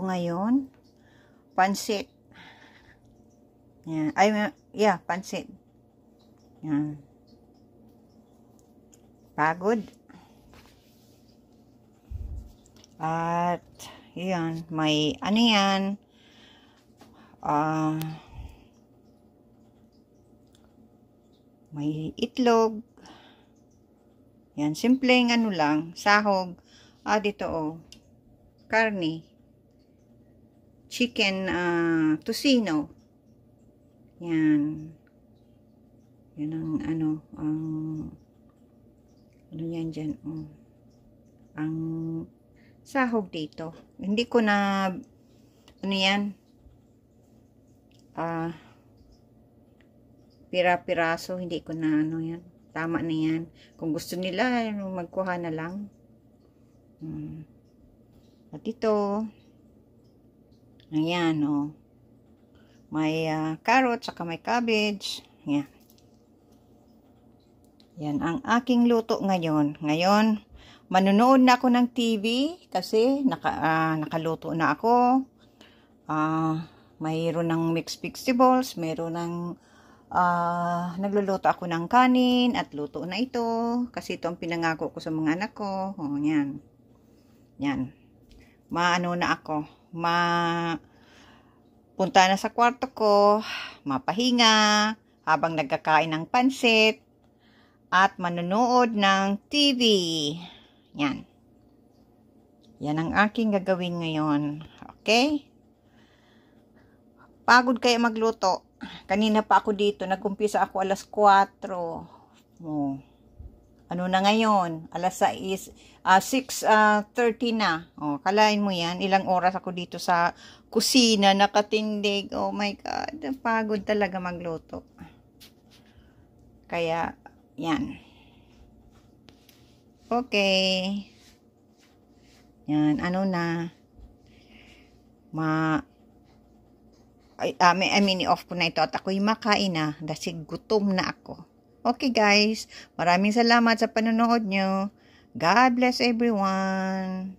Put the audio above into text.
ngayon. Pansit. Yan. Pansit. Yan. Pagod. At, yan. May, ano yan? May itlog. Yan. Simpleng ano lang. Sahog. Dito karne. Chicken, tocino. Yan. Yan ang ano yan dyan. Ang sahog dito. Hindi ko na, ano yan, pira-piraso. Hindi ko na, ano yan. Tama na yan. Kung gusto nila, magkuha na lang. At ito, ayan, may carrot, saka may cabbage. Yan. Yan ang aking luto ngayon. Ngayon, manunood na ako ng TV kasi nakaluto na ako. Mayroon ng mixed vegetables, mayroon ng nagluluto ako ng kanin at luto na ito kasi ito ang pinangako ko sa mga anak ko. Yan. Yan. Maano na ako. Punta na sa kwarto ko, mapahinga habang nagkakain ng pansit at manonood ng TV. Yan. Yan ang aking gagawin ngayon. Okay? Pagod kaya magluto. Kanina pa ako dito. Nag-umpisa ako alas 4. Ano na ngayon? Alas 6:30 na. Kalain mo yan. Ilang oras ako dito sa kusina. Nakatindig. Oh my God. Pagod talaga magluto. Kaya, yan. Okay. Yan. Ano na. I-off ko na ito at ako'y makain na dahil gutom na ako. Okay guys, maraming salamat sa panonood nyo. God bless everyone.